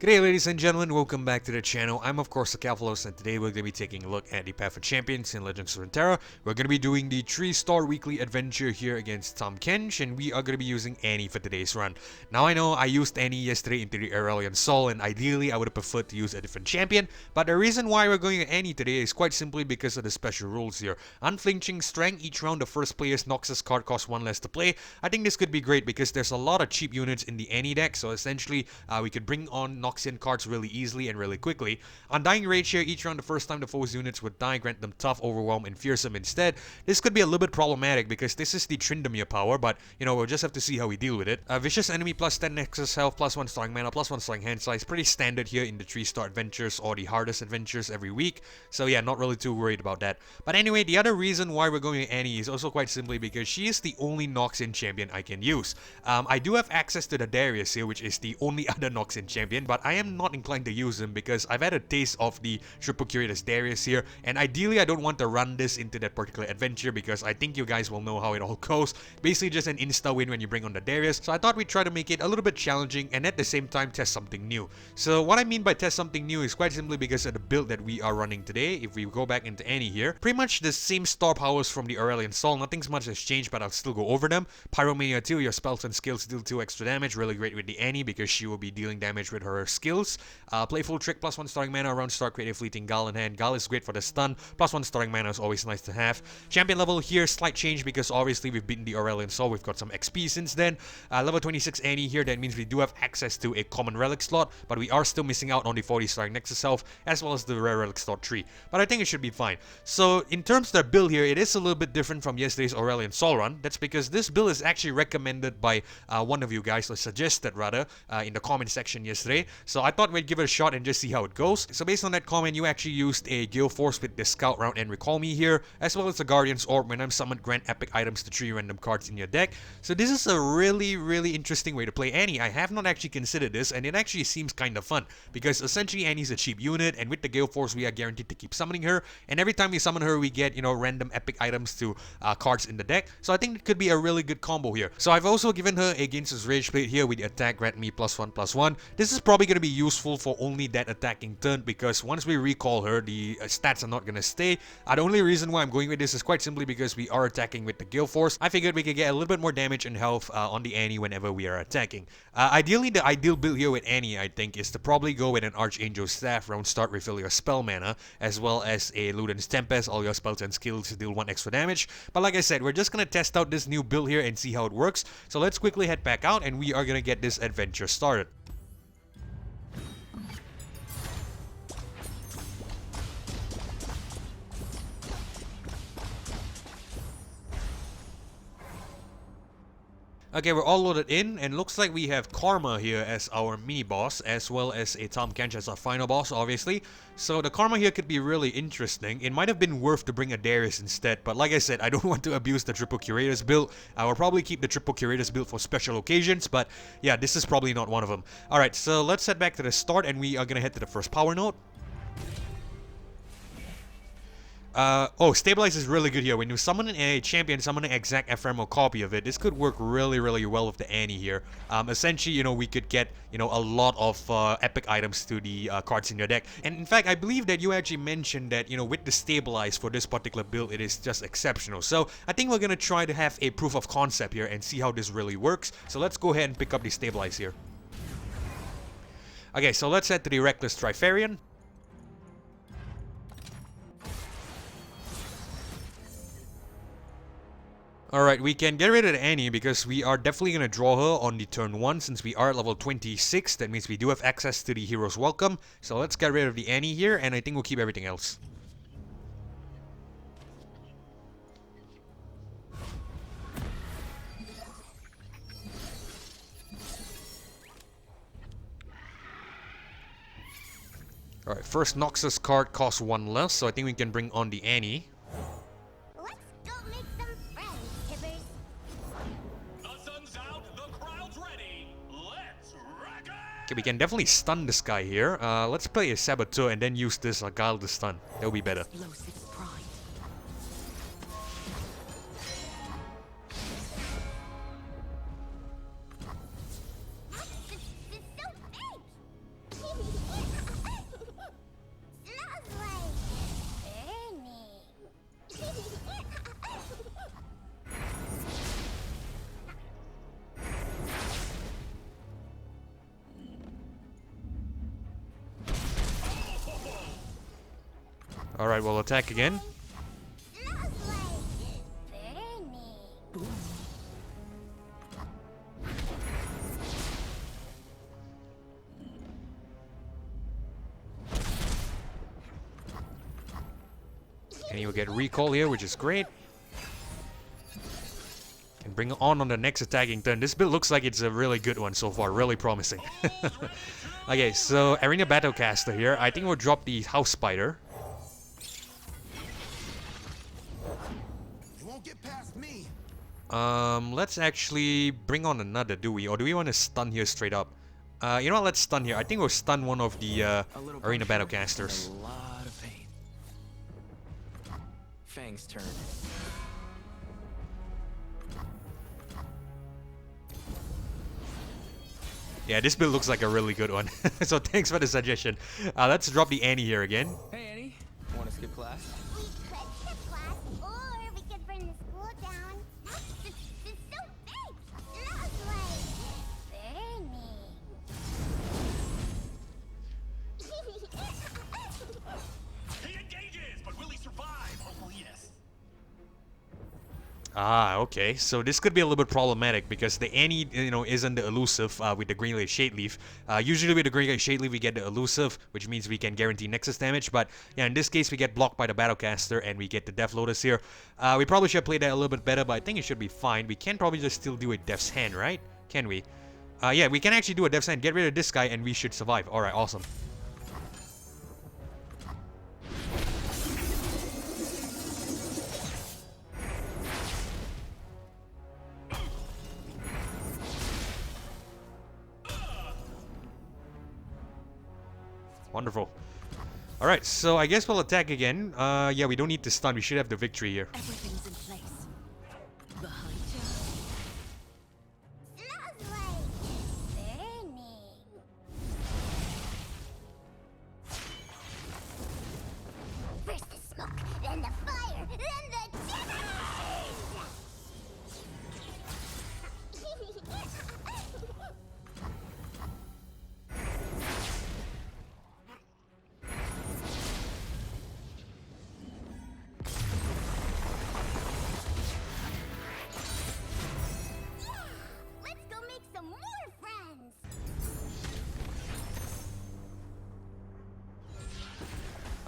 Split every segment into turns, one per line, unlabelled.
G'day ladies and gentlemen, welcome back to the channel. I'm of course Sakaphalos, and today we're going to be taking a look at the Path of Champions in Legends of Runeterra. We're going to be doing the 3-star weekly adventure here against Tahm Kench, and we are going to be using Annie for today's run. Now I know I used Annie yesterday into the Aurelion Sol, and ideally I would have preferred to use a different champion, but the reason why we're going to Annie today is quite simply because of the special rules here. Unflinching Strength, each round the first player's Nexus card costs 1 less to play. I think this could be great because there's a lot of cheap units in the Annie deck, so essentially we could bring on Noxian cards really easily and really quickly. Undying Rage here, each round the first time the foe's units would die, grant them Tough, Overwhelm, and Fearsome instead. This could be a little bit problematic because this is the Tryndamere power, but we'll just have to see how we deal with it. Vicious Enemy plus 10 Nexus health, plus 1 starring mana, plus 1 starring hand size. Pretty standard here in the 3-star adventures or the hardest adventures every week. So yeah, not really too worried about that. But anyway, the other reason why we're going to Annie is also quite simply because she is the only Noxian champion I can use. I do have access to the Darius here, which is the only other Noxian champion, but I am not inclined to use him because I've had a taste of the triple curator's Darius here, and ideally I don't want to run this into that particular adventure because I think you guys will know how it all goes. Basically just an insta win when you bring on the Darius, so I thought we'd try to make it a little bit challenging and at the same time test something new. So what I mean by test something new is quite simply because of the build that we are running today. If we go back into Annie here, pretty much the same star powers from the Aurelion Sol, nothing's much has changed, but I'll still go over them. Pyromania 2, your spells and skills deal 2 extra damage, really great with the Annie because she will be dealing damage with her skills. Playful Trick, plus 1 starring mana, around start create a fleeting Gal in hand. Gal is great for the stun, plus 1 starring mana is always nice to have. Champion level here, slight change because obviously we've beaten the Aurelion Sol, we've got some XP since then. Level 26 Annie here, that means we do have access to a common relic slot, but we are still missing out on the 40 starring Nexus health, as well as the rare relic slot 3. But I think it should be fine. So in terms of the build here, it is a little bit different from yesterday's Aurelion Sol run. That's because this build is actually recommended by one of you guys, or suggested rather, in the comment section yesterday. So I thought we'd give it a shot and just see how it goes. So based on that comment, you actually used a Gale Force with the Scout Round and Recall Me here, as well as the Guardian's Orb. When I'm summoned, grant epic items to 3 random cards in your deck. So this is a really interesting way to play Annie. I have not actually considered this, and it actually seems kind of fun, because essentially Annie's a cheap unit, and with the Gale Force we are guaranteed to keep summoning her, and every time we summon her we get, random epic items to cards in the deck. So I think it could be a really good combo here. So I've also given her a Gains's Rage Plate here with the attack grant me +1/+1. This is probably going to be useful for only that attacking turn, because once we recall her, the stats are not going to stay. The only reason why I'm going with this is quite simply because we are attacking with the Gale Force. I figured we could get a little bit more damage and health on the Annie whenever we are attacking. Ideally, the ideal build here with Annie, I think, is to probably go with an Archangel Staff, round start refill your spell mana, as well as a Luden's Tempest, all your spells and skills deal 1 extra damage. But like I said, we're just going to test out this new build here and see how it works. So let's quickly head back out and we are going to get this adventure started. Okay, we're all loaded in, and looks like we have Karma here as our mini-boss, as well as a Tahm Kench as our final boss, obviously. So the Karma here could be really interesting. It might have been worth to bring a Darius instead, but like I said, I don't want to abuse the Triple Curators build. I will probably keep the Triple Curators build for special occasions, but yeah, this is probably not one of them. Alright, so let's head back to the start, and we are gonna head to the first power node. Stabilize is really good here. When you summon a champion, summon an exact ephemeral copy of it. This could work really well with the Annie here. Essentially, we could get, a lot of epic items to the cards in your deck. And in fact, I believe that you actually mentioned that, with the Stabilize for this particular build, it is just exceptional. So I think we're gonna try to have a proof of concept here and see how this really works. So let's go ahead and pick up the Stabilize here. Okay, so let's head to the Reckless Trifarian. Alright, we can get rid of Annie because we are definitely going to draw her on the turn 1 since we are at level 26. That means we do have access to the Hero's Welcome. So let's get rid of the Annie here, and I think we'll keep everything else. Alright, first Nexus card costs 1 less, so I think we can bring on the Annie. Okay, we can definitely stun this guy here. Let's play a Saboteur and then use this Guile to stun. That'll be better. Alright, we'll attack again. And you'll get recall here, which is great. Can bring it on the next attacking turn. This build looks like it's a really good one so far, really promising. Okay, so Arena Battlecaster here. I think we'll drop the House Spider.
You won't get past me.
Let's actually bring on another, do we? Or do we want to stun here straight up? You know what, let's stun here. I think we'll stun one of the Arena Battlecasters.
A lot of pain. Fang's turn.
Yeah, this build looks like a really good one. So thanks for the suggestion. Let's drop the Annie here again.
Hey Annie, wanna skip class?
We could skip class, or we could bring the school down. It's so big. Looks like burning.
He engages, but will he survive? Hopefully, yes.
Ah, okay. So this could be a little bit problematic because the Annie, you know, isn't the elusive with the Green Lake Shade Leaf. Usually with the Green Lake Shade Leaf, we get the elusive, which means we can guarantee Nexus damage. But yeah, in this case, we get blocked by the Battlecaster and we get the Death Lotus here. We probably should play that a little bit better, but I think it should be fine. We can probably just still do a Death's Hand, right? Can we? Yeah, we can actually do a Death's Hand. Get rid of this guy and we should survive. Alright, awesome. Wonderful. Alright, so I guess we'll attack again. Yeah, we don't need to stun. We should have the victory here.
Everything's in place. Behind you.
Smells like burning. First the smoke, then the fire, then the Let's go make some more friends.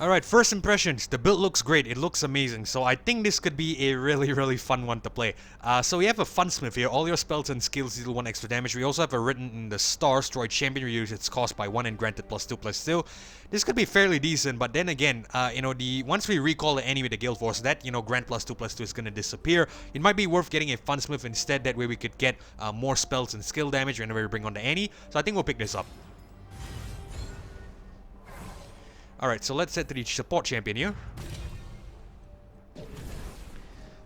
Alright, first impressions. The build looks great. It looks amazing. So I think this could be a really, really fun one to play. So we have a Funsmith here. All your spells and skills deal 1 extra damage. We also have a written in the star. Destroy champion reduce its cost by 1 and granted +2/+2. This could be fairly decent, but then again, you know, once we recall the enemy with the Guild Force, that, you know, grant +2/+2 is gonna disappear. It might be worth getting a Funsmith instead. That way we could get more spells and skill damage whenever we bring on the Annie. So I think we'll pick this up. Alright, so let's set to the support champion here.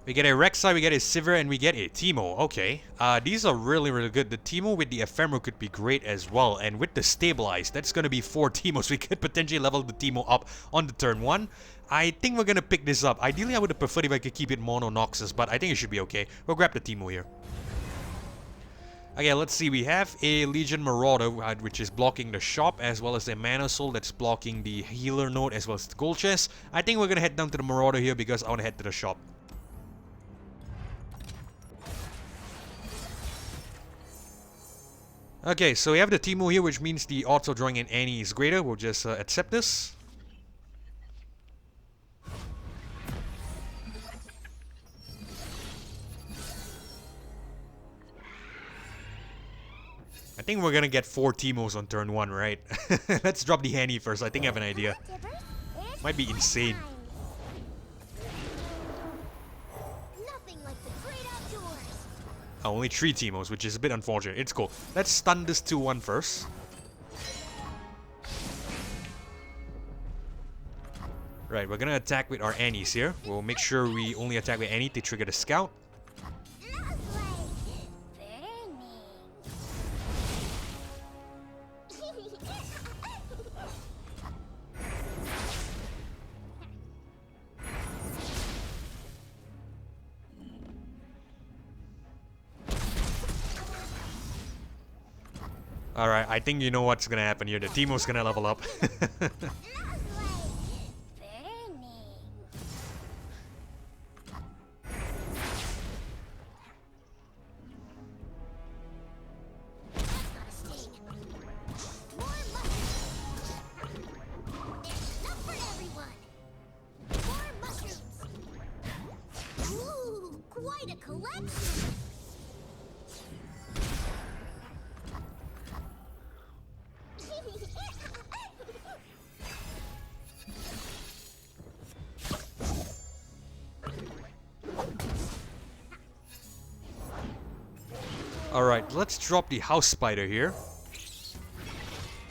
We get a Rek'Sai, we get a Sivir, and we get a Teemo. Okay, these are really, really good. The Teemo with the Ephemeral could be great as well. And with the Stabilize, that's going to be 4 Teemos. We could potentially level the Teemo up on the turn 1. I think we're going to pick this up. Ideally, I would have preferred if I could keep it Mono Noxus, but I think it should be okay. We'll grab the Teemo here. Okay, let's see. We have a Legion Marauder, which is blocking the shop, as well as a Mana Soul that's blocking the healer node, as well as the gold chest. I think we're going to head down to the Marauder here because I want to head to the shop. Okay, so we have the Teemo here, which means the odds of drawing an Annie is greater. We'll just accept this. I think we're gonna get 4 Teemos on turn 1, right? Let's drop the Annie first. I think I have an idea. Might be insane.
Nothing like the great outdoors.
Only 3 Teemos, which is a bit unfortunate. It's cool. Let's stun this 2-1 first. Right, we're gonna attack with our Annies here. We'll make sure we only attack with Annie to trigger the scout. Alright, I think you know what's gonna happen here. The Teemo's gonna level up.
Reflection.
Alright, let's drop the house spider here.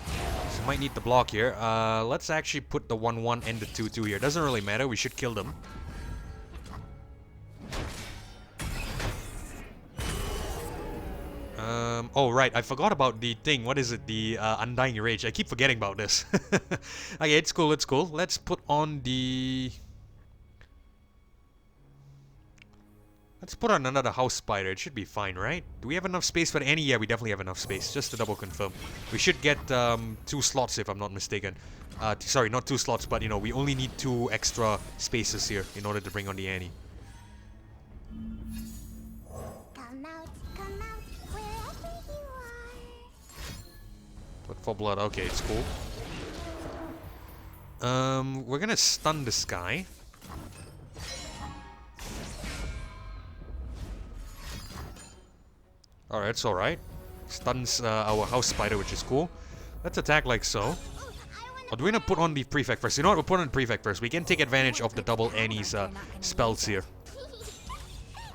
So might need the block here. Let's actually put the 1-1 and the 2-2 here. Doesn't really matter, we should kill them. Oh right, I forgot about the thing. What is it? The Undying Rage. I keep forgetting about this. Okay, it's cool, it's cool. Let's put on the... Let's put on another house spider. It should be fine, right? Do we have enough space for any? Yeah, we definitely have enough space. Just to double confirm. We should get 2 slots if I'm not mistaken. Sorry, not 2 slots, but you know, we only need 2 extra spaces here in order to bring on the Annie.
Come out, wherever you are.
Put 4 blood. Okay, it's cool. We're gonna stun this guy. Alright, it's alright. Stuns our house spider, which is cool. Let's attack like so. Or do we not put on the prefect first? You know what? We'll put on the prefect first. We can take advantage of the double Annie's spells here.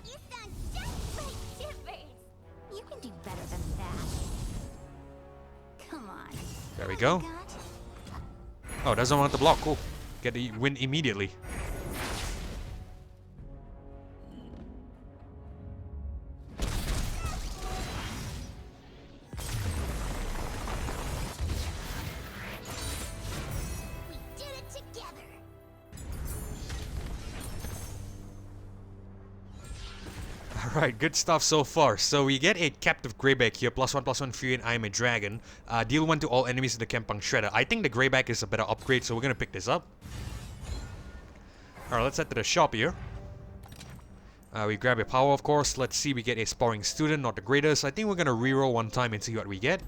You sound just like Tippers. You can do better than that. Come on.
There we go. Oh, doesn't want the block. Cool. Get the win immediately.
We did it together.
Alright, good stuff so far. So we get a Captive Greyback here, +1/+1 Fury, and I am a Dragon. Deal 1 to all enemies in the Kempang Shredder. I think the Greyback is a better upgrade, so we're gonna pick this up. Alright, let's head to the shop here. We grab a power, of course. Let's see, we get a Sparring Student, not the greatest. I think we're gonna reroll 1 time and see what we get.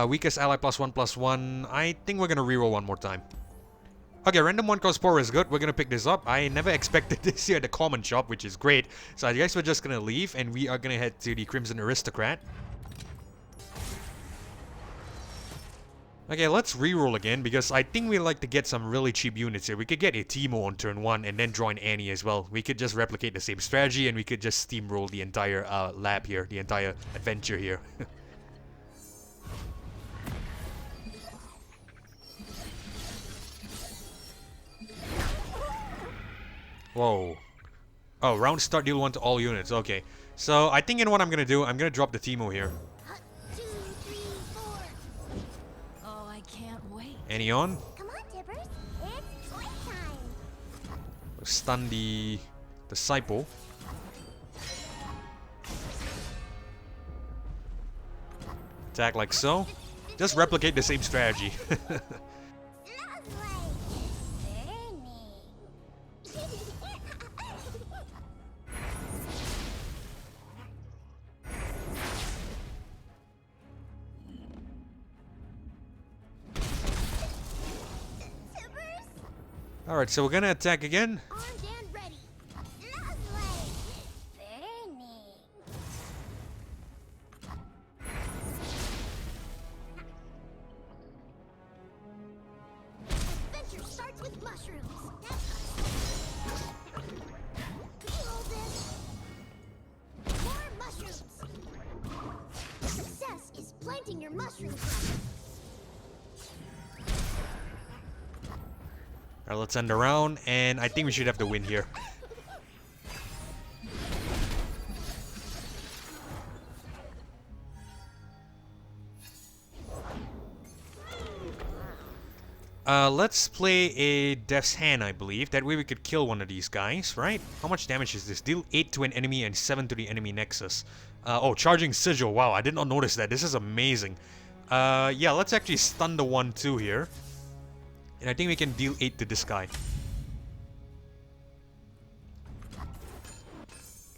Weakest ally +1/+1. I think we're gonna reroll 1 more time. Okay, random 1 cost power is good. We're gonna pick this up. I never expected this here at the common shop, which is great. So I guess we're just gonna leave and we are gonna head to the Crimson Aristocrat. Okay, let's reroll again because I think we like to get some really cheap units here. We could get a Teemo on turn 1 and then draw an Annie as well. We could just replicate the same strategy and we could just steamroll the entire lab here, the entire adventure here. Whoa. Oh, round start, deal 1 to all units. Okay. So, I think in what I'm gonna do, I'm gonna drop the Teemo here.
2, 3, 4.
Oh, I can't wait.
Annie on.
Come on, Tippers. It's toy time.
Stun the Disciple. Attack like so. Just replicate the same strategy.
Smells like burning. Tippers,
Alright, so we're gonna attack again.
armed and ready. Smells like burning. Adventure starts with mushrooms. Reload this. More mushrooms. Success is planting your mushroom crop.
Alright, let's end the round, and I think we should have the win here. Let's play a Death's Hand, I believe. That way we could kill one of these guys, right? How much damage is this? Deal 8 to an enemy and 7 to the enemy Nexus. Oh, Charging Sigil. Wow, I did not notice that. This is amazing. Yeah, let's actually stun the 1-2 here. And I think we can deal 8 to this guy.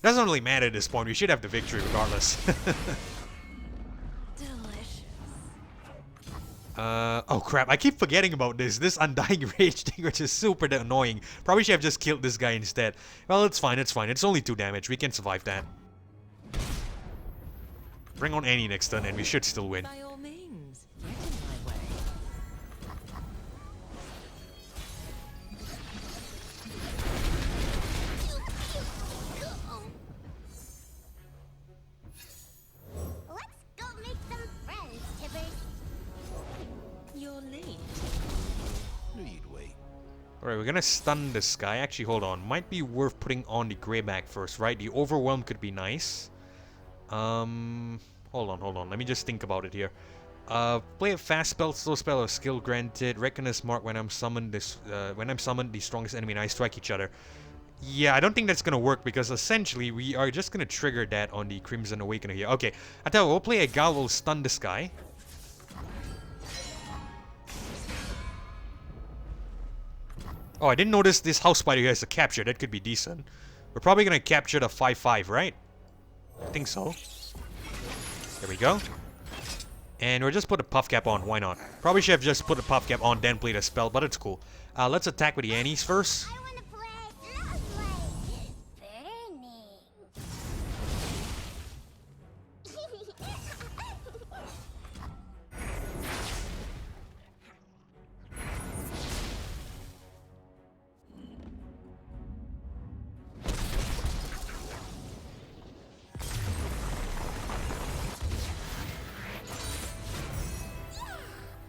Doesn't really matter at this point. We should have the victory regardless.
Delicious.
Oh crap, I keep forgetting about this Undying Rage thing, which is super annoying. Probably should have just killed this guy instead. Well, it's fine, it's fine. It's only 2 damage. We can survive that. Bring on Annie next turn and we should still win.
By all means, get in my way.
Let's go make some friends, Tibbers.
You're late.
You'd wait.
Alright, we're gonna stun this guy. Actually, hold on. Might be worth putting on the Greyback first, right? The Overwhelm could be nice. Hold on. Let me just think about it here. Play a fast spell, slow spell, or skill granted. Reckoner's mark when I'm summoned. The strongest enemy and I strike each other. Yeah, I don't think that's gonna work because essentially we are just gonna trigger that on the Crimson Awakener here. Okay, I tell you, we'll play a Gal. We'll stun this guy. Oh, I didn't notice this House Spider here has a capture. That could be decent. We're probably gonna capture the 5/5, right? I think so. There we go. And we'll just put a puff cap on. Why not? Probably should have just put a puff cap on, then played a spell, but it's cool. Let's attack with the Annies first.
I want to play Lovely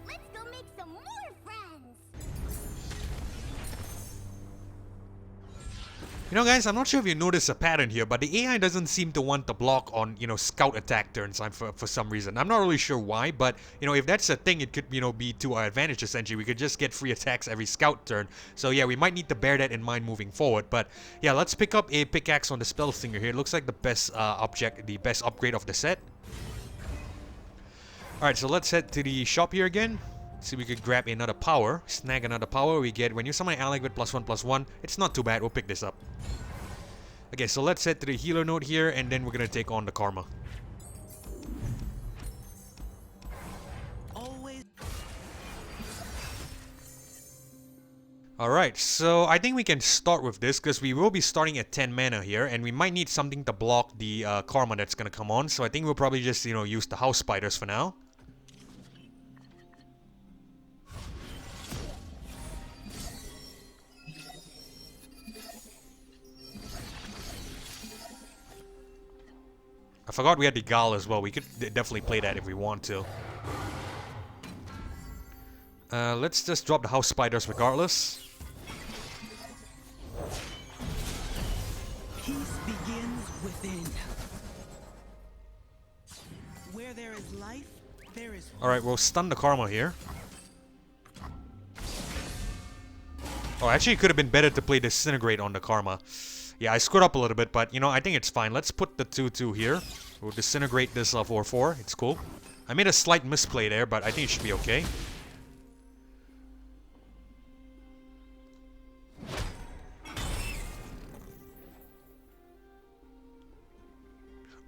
Let's go make some more friends.
You know, guys, I'm not sure if you notice a pattern here, but the AI doesn't seem to want to block on, you know, scout attack turns for some reason. I'm not really sure why, but, you know, if that's a thing, it could, you know, be to our advantage, essentially. We could just get free attacks every scout turn. So, yeah, we might need to bear that in mind moving forward. But, yeah, let's pick up a pickaxe on the Spell Slinger here. It looks like the best the best upgrade of the set. Alright, so let's head to the shop here again. See if we could grab another power. Snag another power. We get, when you summon an ally with +1/+1, it's not too bad. We'll pick this up. Okay, so let's head to the healer node here, and then we're gonna take on the Karma.
Always.
Alright, so I think we can start with this, because we will be starting at 10 mana here, and we might need something to block the Karma that's gonna come on, so I think we'll probably just, you know, use the House Spiders for now. I forgot we had the Gal as well. We could definitely play that if we want to. Let's just drop the House Spiders regardless.
Peace begins within. Where there is life, there is.
Alright, we'll stun the Karma here. Oh, actually, it could have been better to play Disintegrate on the Karma. Yeah, I screwed up a little bit, but, you know, I think it's fine. Let's put the 2/2 here. We'll Disintegrate this 4/4. It's cool. I made a slight misplay there, but I think it should be okay.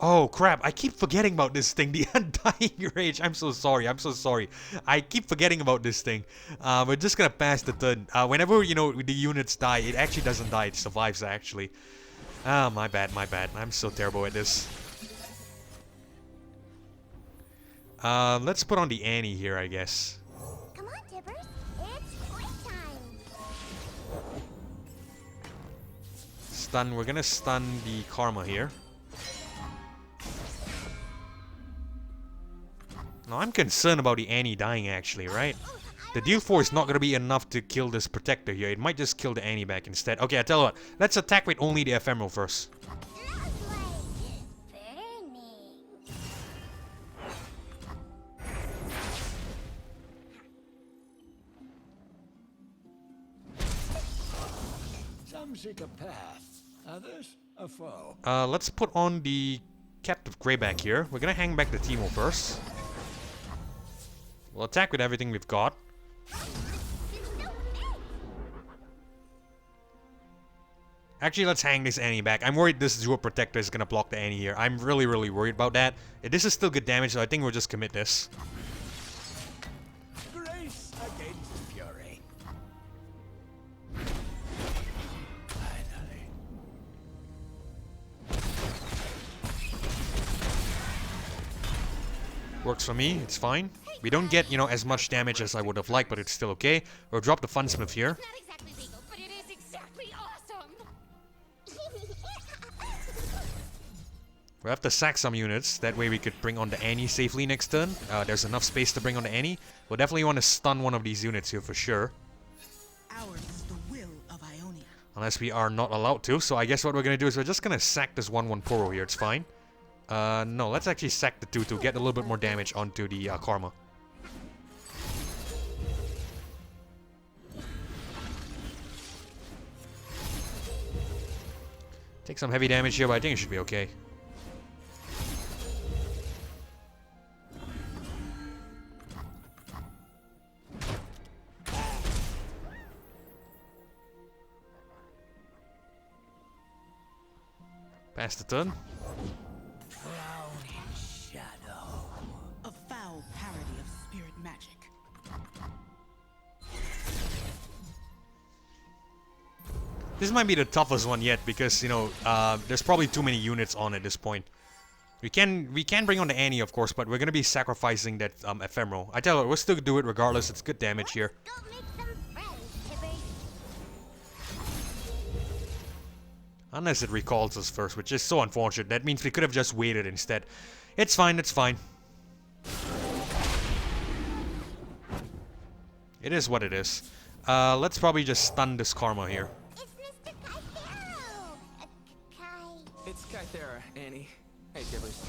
Oh, crap. I keep forgetting about this thing. The Undying Rage. I'm so sorry. I'm so sorry. I keep forgetting about this thing. We're just gonna pass the turn. Whenever, you know, the units die, it actually doesn't die. It survives, actually. Ah, my bad, my bad. I'm so terrible at this. Let's put on the Annie here, I guess.
Come on, Tibbers. It's playtime.
Stun. We're gonna stun the Karma here. Now, I'm concerned about the Annie dying, actually, right? The deal 4 is not going to be enough to kill this Protector here. It might just kill the Annie back instead. Okay, I tell you what. Let's attack with only the Ephemeral first.
Lovely
Some seek a path, others a foe.
Let's put on the Captive Greyback here. We're going to hang back the Teemo first. We'll attack with everything we've got. Actually, let's hang this Annie back. I'm worried this Dual Protector is going to block the Annie here. I'm really, really worried about that. This is still good damage, so I think we'll just commit this.
Against fury. Finally.
Works for me, it's fine. We don't get, you know, as much damage as I would have liked, but it's still okay. We'll drop the Funsmith here.
Not exactly legal, but it is exactly awesome.
We have to sack some units. That way we could bring on the Annie safely next turn. There's enough space to bring on the Annie. We'll definitely want to stun one of these units here for sure.
Ours is the will of Ionia.
Unless we are not allowed to. So I guess what we're going to do is we're just going to sack this 1/1 Poro here. It's fine. No, let's actually sack the 2 to get a little bit more damage onto the Karma. Take some heavy damage here, but I think it should be okay. Pass the turn.
A foul parody of spirit magic.
This might be the toughest one yet because, you know, there's probably too many units on at this point. We can bring on the Annie, of course, but we're going to be sacrificing that Ephemeral. I tell you, we'll still do it regardless. It's good damage here.
Go make some friends, Tibbers.
Unless it recalls us first, which is so unfortunate. That means we could have just waited instead. It's fine, it's fine. It is what it is. Let's probably just stun this Karma here.
It's Mr. Kaithero. Kai.
It's Kythera, Annie. Hey, Tibbers.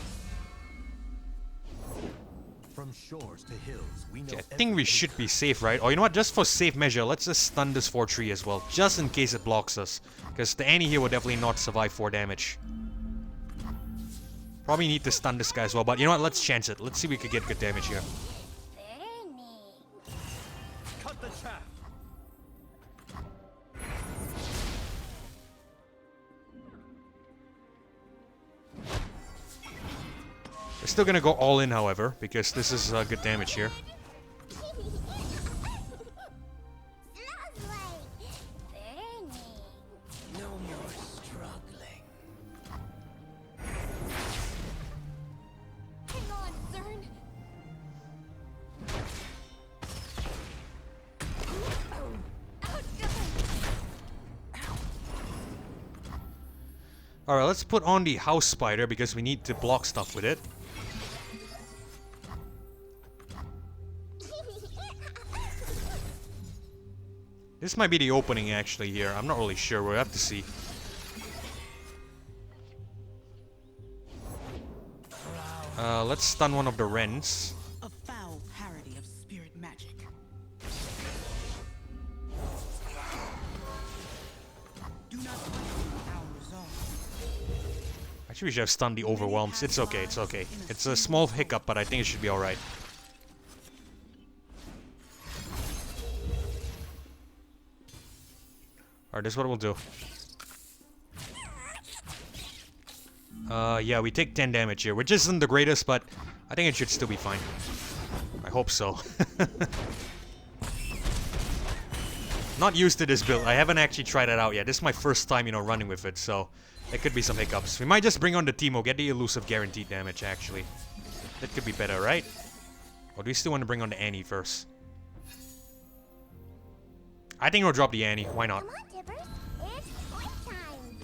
From shores to hills, we know.
Okay, I think we should be safe, right? Or you know what? Just for safe measure, let's just stun this 4-3 as well. Just in case it blocks us. Because the Annie here will definitely not survive 4 damage. Probably need to stun this guy as well. But you know what? Let's chance it. Let's see if we can get good damage here.
Very neat.
Cut the chaff.
We're still gonna go all in, however, because this is good damage here.
Smells like very neat.
No more struggling.
Hang on, Zern.
Alright, let's put on the House Spider because we need to block stuff with it. This might be the opening actually here. I'm not really sure. We'll have to see. Let's stun one of the Wrens.
A foul parody of spirit magic. Do not question our resolve.
Actually, we should have stunned the Overwhelms. It's okay, it's okay. It's a small hiccup, but I think it should be alright. Alright, this is what we'll do. Yeah, we take 10 damage here, which isn't the greatest, but I think it should still be fine. I hope so. Not used to this build. I haven't actually tried it out yet. This is my first time, you know, running with it, so there could be some hiccups. We might just bring on the Teemo, get the elusive guaranteed damage, actually. That could be better, right? Or do we still want to bring on the Annie first? I think we'll drop the Annie. Why not?
Come on, Tibbers. It's toy time.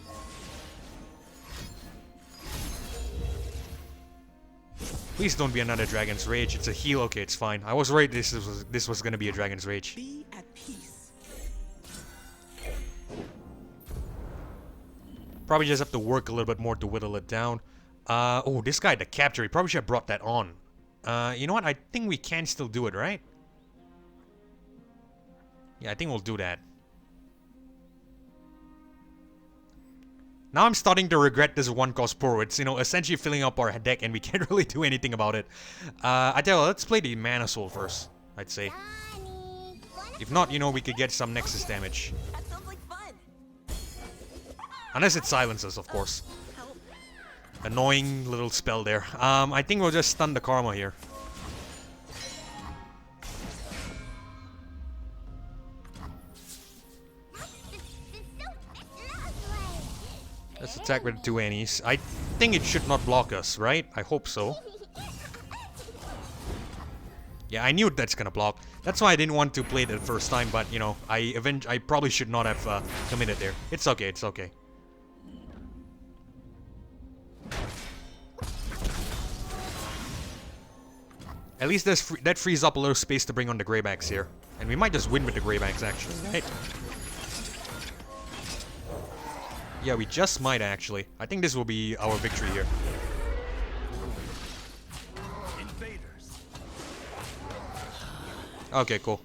Please don't be another Dragon's Rage. It's a heal. Okay, it's fine. I was worried this was gonna be a Dragon's Rage.
Be at peace.
Probably just have to work a little bit more to whittle it down. Oh, this guy, the Capture, he probably should have brought that on. You know what? I think we can still do it, right? Yeah, I think we'll do that. Now I'm starting to regret this 1-cost Poro. It's, you know, essentially filling up our deck and we can't really do anything about it. I tell you, let's play the Mana Soul first, I'd say.
Johnny, wanna
If not, you know, we could get some Nexus damage.
That sounds like fun.
Unless it silences, of course.
Help.
Annoying little spell there. I think we'll just stun the Karma here. Let's attack with the 2 Annies. I think it should not block us, right? I hope so. Yeah, I knew that's gonna block. That's why I didn't want to play it the first time, but you know, I probably should not have committed there. It's okay, it's okay. At least that frees up a little space to bring on the Greybacks here. And we might just win with the Greybacks, actually. Hey. Yeah, we just might, actually. I think this will be our victory here.
Invaders.
Okay, cool.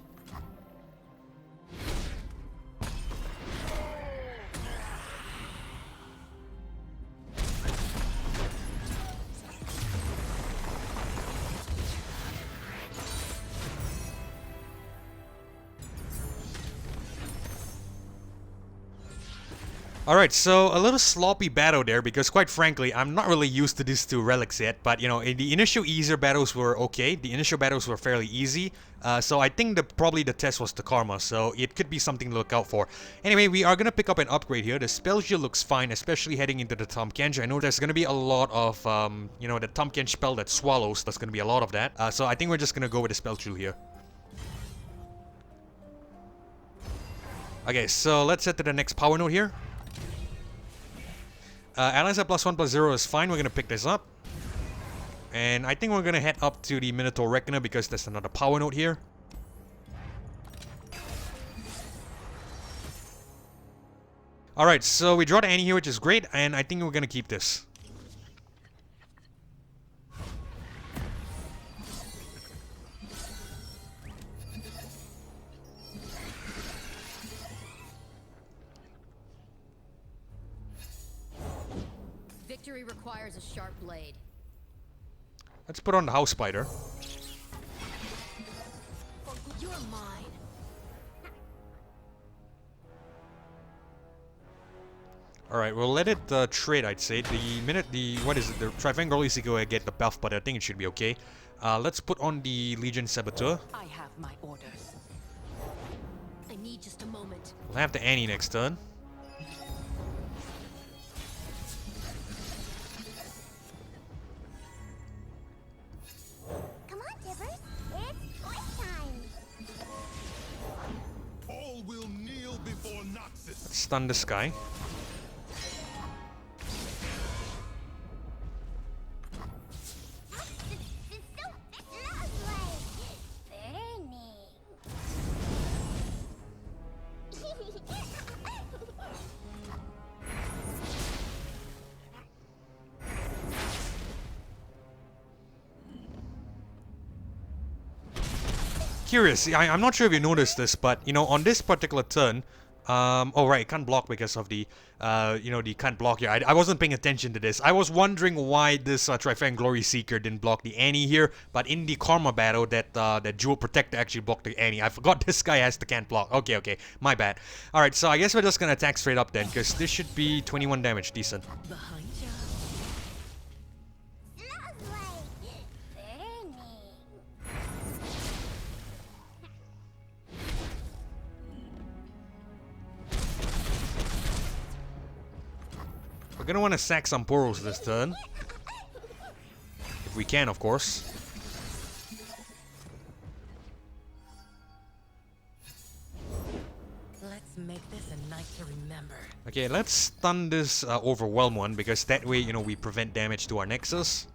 Alright, so a little sloppy battle there because quite frankly, I'm not really used to these 2 relics yet, but you know, the initial easier battles were okay. The initial battles were fairly easy, so I think probably the test was the karma, so it could be something to look out for. Anyway, we are gonna pick up an upgrade here. The spell shield looks fine, especially heading into the Tahm Kench. I know there's gonna be a lot of, you know, the Tahm Kench spell that swallows, there's gonna be a lot of that, so I think we're just gonna go with the spell shield here. Okay, so let's head to the next power node here. Allies at +1/+0 is fine, we're gonna pick this up. And I think we're gonna head up to the Minotaur Reckoner because there's another power node here. Alright, so we draw the Annie here, which is great, and I think we're gonna keep this.
Victory requires a sharp blade.
Let's put on the House Spider.
You're mine.
Alright, we'll let it trade, I'd say. The minute the Trifarian Gloryseeker will get the buff, but I think it should be okay. Let's put on the Legion Saboteur.
I have my orders.
I need just a moment.
We'll have the Annie next turn.
Come on, Tibbers. It's toy time.
All will kneel before Nexus.
Let's stun this guy. Curious, I'm not sure if you noticed this, but you know, on this particular turn, oh right, it can't block because of the, you know, the can't block here. I wasn't paying attention to this. I was wondering why this Trifarian Gloryseeker didn't block the Annie here, but in the Karma battle, that Jewel Protector actually blocked the Annie. I forgot this guy has the can't block. Okay, my bad. Alright, so I guess we're just gonna attack straight up then, because this should be 21 damage, decent.
Behind you.
We're gonna want to sack some Poros this turn. If we can, of course.
Let's make this a night to remember.
Okay, let's stun this Overwhelm one, because that way, you know, we prevent damage to our Nexus.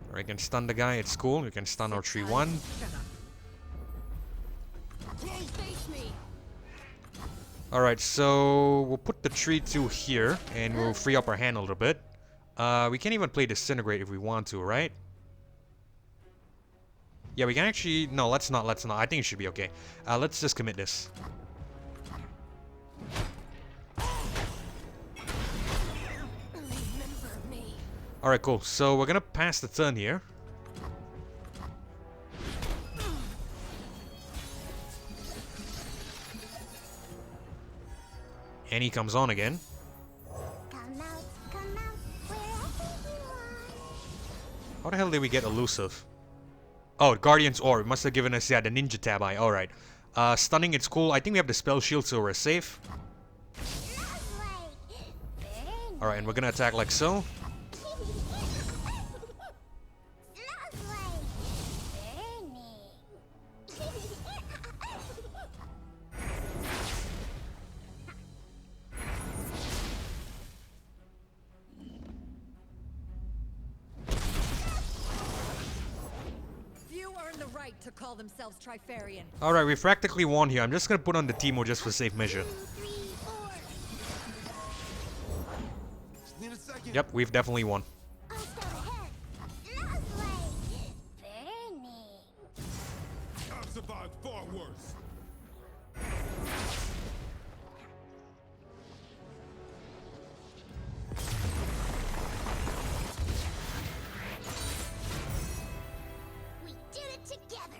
Alright, we can stun the guy, it's cool. We can stun our 3-1.
Face me.
Alright, so we'll put the 3-2 here, and we'll free up our hand a little bit. We can even play Disintegrate if we want to, right? Yeah, we can actually... No, let's not. I think it should be okay. Let's just commit this. Alright, cool. So we're gonna pass the turn here. And he comes on again.
Come out, wherever you are.
How the hell did we get elusive? Oh, Guardian's Orb. It must have given us, yeah, the Ninja Tab Eye. Alright. Stunning, it's cool. I think we have the spell shield, so we're safe. Alright, and we're gonna attack like so.
Few earn the right to call themselves Trifarian.
Alright, we've practically won here. I'm just gonna put on the Teemo just for safe measure.
Need a second.
Yep, we've definitely won.
I've survived far worse.
We did it together.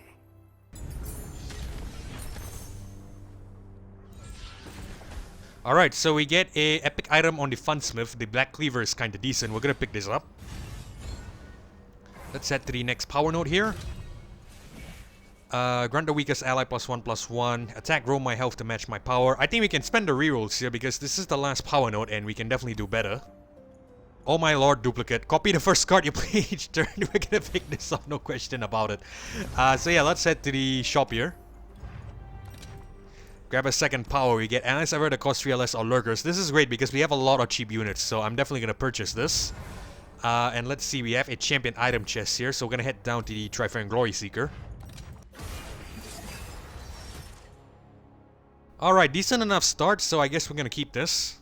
Alright, so we get a epic item on the Funsmith. The Black Cleaver is kinda decent. We're gonna pick this up. Let's head to the next power node here. Grant the weakest ally +1/+1. Attack, roll my health to match my power. I think we can spend the rerolls here because this is the last power node and we can definitely do better. Oh my lord, duplicate. Copy the first card you play each turn. We're gonna pick this up, no question about it. So yeah, let's head to the shop here. Grab a second power. We get allies ever that cost 3 LS or lurkers. This is great because we have a lot of cheap units, so I'm definitely gonna purchase this. And let's see, we have a champion item chest here, so we're gonna head down to the Trifarian Gloryseeker. Alright, decent enough start, so I guess we're gonna keep this.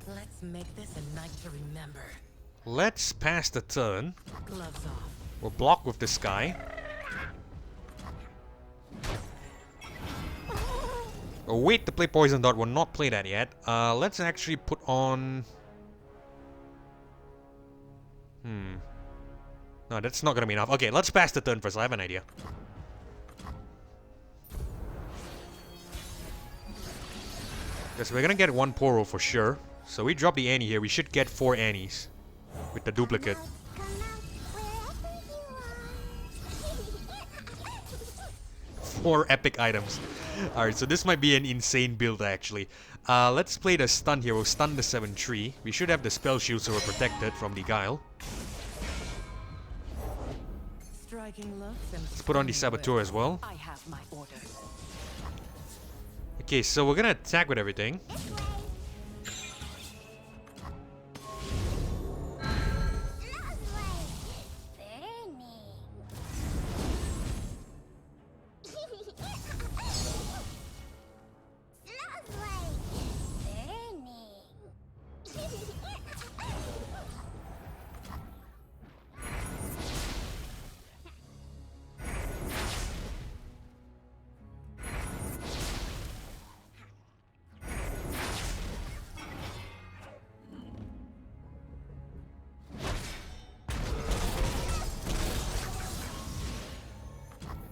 Let's make this a night to remember.
Let's pass the turn.
Gloves off.
We'll block with this guy. Oh wait, to play Poison Dart, we'll not play that yet. Let's actually put on... No, that's not gonna be enough. Okay, let's pass the turn first, I have an idea. Because we're gonna get one Poro for sure. So we drop the Annie here, we should get 4 Annies. With the duplicate.
Come out wherever you want.
4 epic items. Alright, so this might be an insane build actually. Let's play the stun here. We'll stun the 7-3. We should have the spell shield so we're protected from the Guile.
Striking looks and
Let's put on the Saboteur as well.
I have my orders.
Okay, so we're gonna attack with everything.
This way.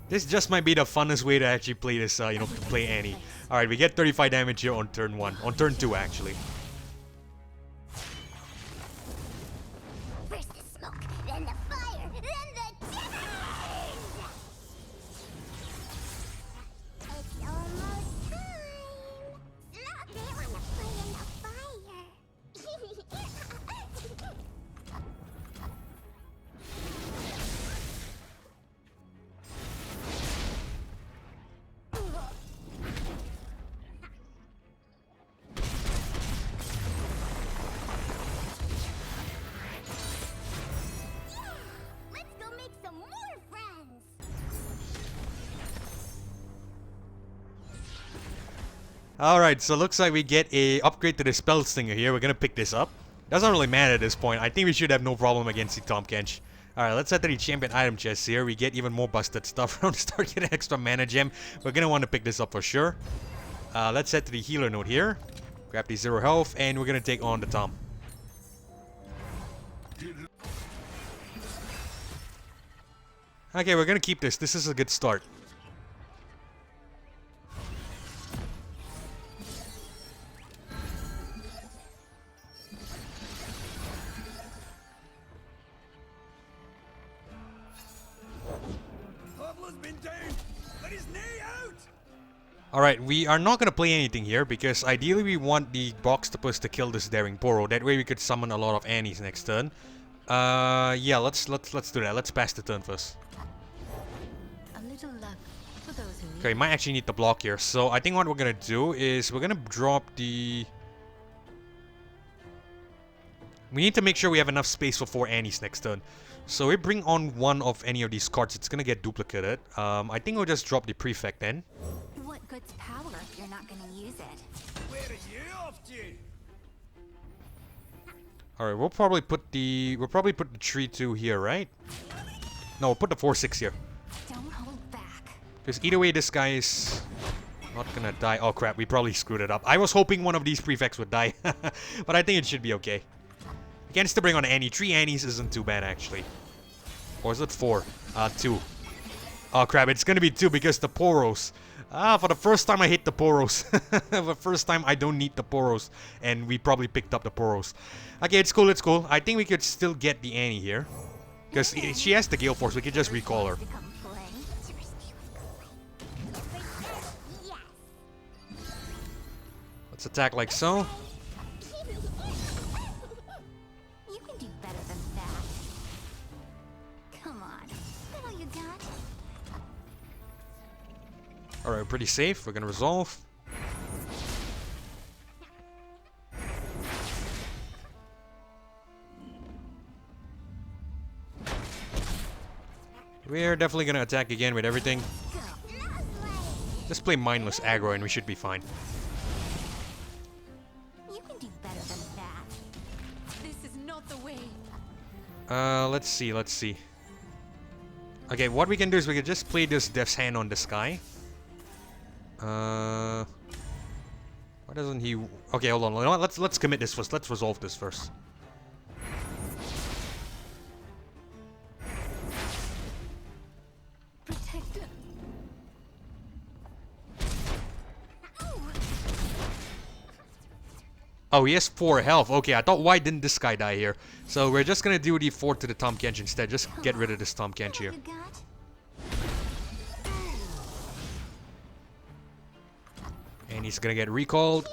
This just might be the funnest way to actually play this, to play Annie. Alright, we get 35 damage here on turn 1. On turn 2, actually.
First the smoke, then the fire, then the timbers! It's almost time. Look, they want to play in the fire. Let's go make some more friends.
Alright, so looks like we get a upgrade to the Spell Stinger here. We're gonna pick this up. Doesn't really matter at this point. I think we should have no problem against the Tahm Kench. Alright, let's head to the champion item chest here. We get even more busted stuff. We're gonna start getting extra mana gem. We're gonna want to pick this up for sure. Let's head to the healer node here. Grab the 0 health, and we're gonna take on the Tahm. Okay, we're gonna keep this. This is a good start.
husband down. Let his knee out.
Alright, we are not gonna play anything here because ideally we want the Boxtopus to kill this Daring Poro. That way we could summon a lot of Annies next turn. Yeah, let's do that. Let's pass the turn first.
A little luck for those who need.
Okay, might actually need the block here. So I think what we're gonna do is we're gonna drop the... We need to make sure we have enough space for 4 Annies next turn. So we bring on one of any of these cards, it's gonna get duplicated. I think we'll just drop the Prefect then.
What good's power if you're not gonna use it?
Where are you off to?
Alright, we'll probably put the 3-2 here, right? No, we'll put the 4-6 here.
Don't hold back.
Because either way, this guy is not gonna die. Oh crap, we probably screwed it up. I was hoping one of these prefects would die. But I think it should be okay. We can still bring on Annie. 3 Annies isn't too bad, actually. Or is it 4? 2. Oh crap, it's gonna be 2 because the Poros. For the first time I hate the Poros. For the first time I don't need the Poros. And we probably picked up the Poros. Okay, it's cool, it's cool. I think we could still get the Annie here. Because she has the Gale Force, we could just recall her. Let's attack like so.
You can do better than that. Come on. Is that all you got?
Alright, pretty safe. We're gonna resolve. We're definitely gonna attack again with everything. Just play mindless aggro and we should be fine.
You can do better than that.
This is not the way.
Let's see. Okay, what we can do is we can just play this Death's Hand on this guy. Why doesn't he... Okay, hold on. You know what? Let's commit this first. Let's resolve this first.
Protected.
Oh, he has 4 health. Okay, I thought why didn't this guy die here? So we're just gonna do the 4 to the Tahm Kench instead. Just get rid of this Tahm Kench here.
You got?
And he's gonna get recalled.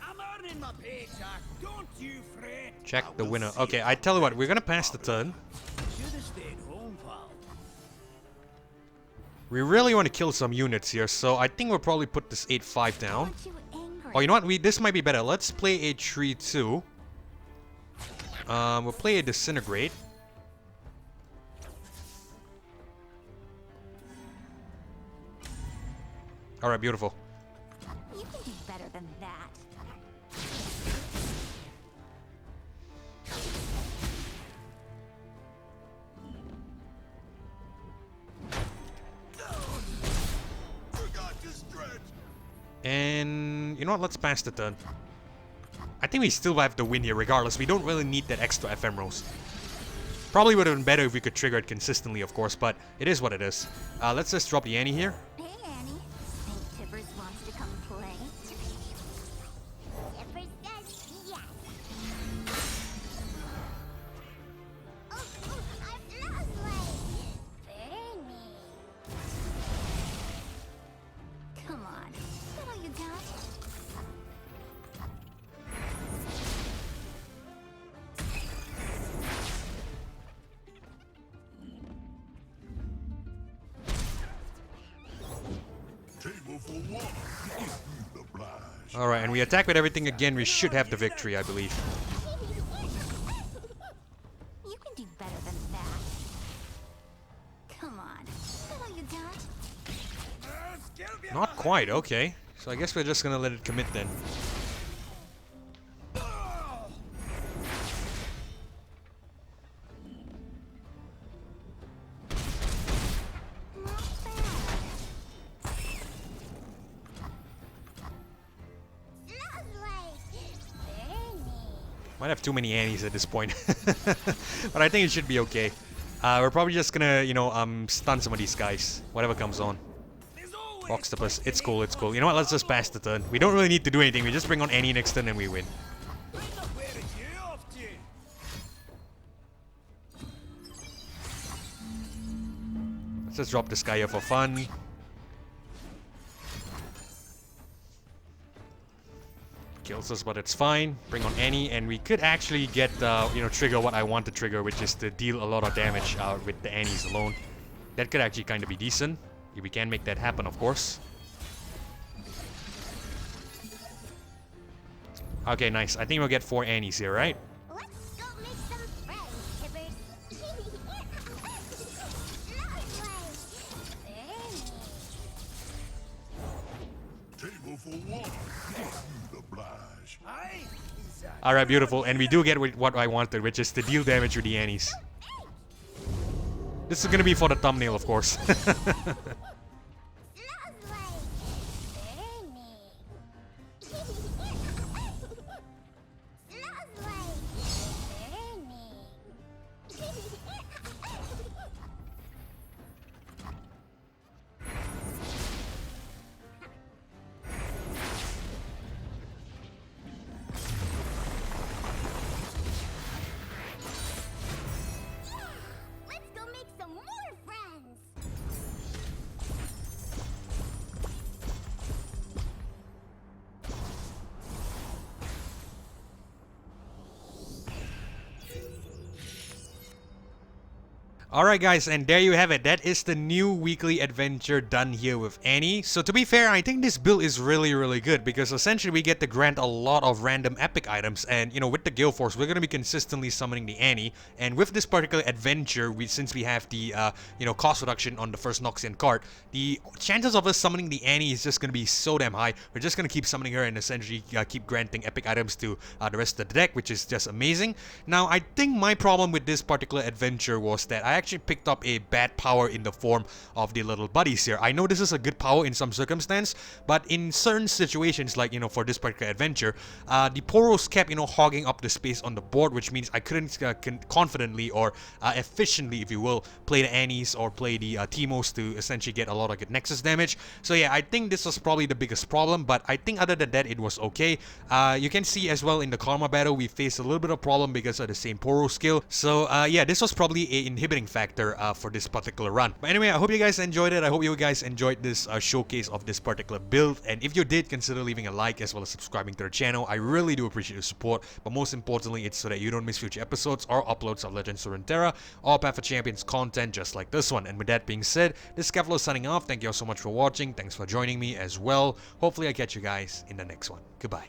I'm earning my paycheck. Don't you fret.
Check the winner. Okay, I tell you what, we're gonna pass the turn.
Should have stayed home, pal.
We really want to kill some units here, so I think we'll probably put this 8-5 down.
Aren't you angry?
Oh, you know what? This might be better. Let's play a 3-2. We'll play a Disintegrate. Alright, beautiful.
You can do better than that.
Forgot to stretch.
And you know what? Let's pass the turn. I think we still have the win here regardless. We don't really need that extra ephemerals. Probably would have been better if we could trigger it consistently, of course, but it is what it is. Let's just drop the Annie here.
Hey, Annie. Think Tibbers wants to come play? Tibbers says yes. Oh, I've lost my... Burn me. Come on. Is that all you got?
Table for one. Oblige.
Alright, and we attack with everything again. We should have the victory, I believe.
You can do better than that. Come on. Is that all you got?
Not quite, okay. So I guess we're just gonna let it commit then.
Not bad. Lovely. Burn me.
Might have too many Annies at this point. But I think it should be okay. We're probably just gonna, stun some of these guys. Whatever comes on.
There's always
Octopus, it's cool, it's cool. You know what, let's just pass the turn. We don't really need to do anything, we just bring on Annie next turn and we win.
Where are you off to?
Let's just drop this guy here for fun. Kills us, but it's fine. Bring on Annie, and we could actually get, you know, trigger what I want to trigger, which is to deal a lot of damage with the Annies alone. That could actually kind of be decent. If we can make that happen, of course. Okay, nice. I think we'll get 4 Annies here, right?
Let's go make some friends, Tibbers.
Table for one. The oblige.
Aye.
Alright, beautiful. And we do get what I wanted, which is to deal damage with the Annies. This is gonna be for the thumbnail, of course.
Let's go make some more friends.
Alright guys, and there you have it. That is the new weekly adventure done here with Annie. So to be fair, I think this build is really good because essentially we get to grant a lot of random epic items, and you know, with the Guild Force we're going to be consistently summoning the Annie, and with this particular adventure, since we have the you know, cost reduction on the first Noxian card, the chances of us summoning the Annie is just going to be so damn high. We're just going to keep summoning her and essentially keep granting epic items to the rest of the deck, which is just amazing. Now I think my problem with this particular adventure was that I actually picked up a bad power in the form of the little buddies here. I know this is a good power in some circumstance, but in certain situations, like, you know, for this particular adventure, the Poros kept, you know, hogging up the space on the board, which means I couldn't confidently or efficiently, if you will, play the Annies or play the Teemos to essentially get a lot of good Nexus damage. So yeah, I think this was probably the biggest problem, but I think other than that, it was okay. You can see as well in the Karma battle, we faced a little bit of problem because of the same Poro skill. So yeah, this was probably a inhibiting factor for this particular run. But anyway, I hope you guys enjoyed it. I hope you guys enjoyed this showcase of this particular build, and if you did, consider leaving a like as well as subscribing to the channel. I really do appreciate your support, but most importantly, it's so that you don't miss future episodes or uploads of Legends of Runeterra or Path of Champions content just like this one. And with that being said, this is Kevlo signing off. Thank you all so much for watching. Thanks for joining me as well. Hopefully I catch you guys in the next one. Goodbye.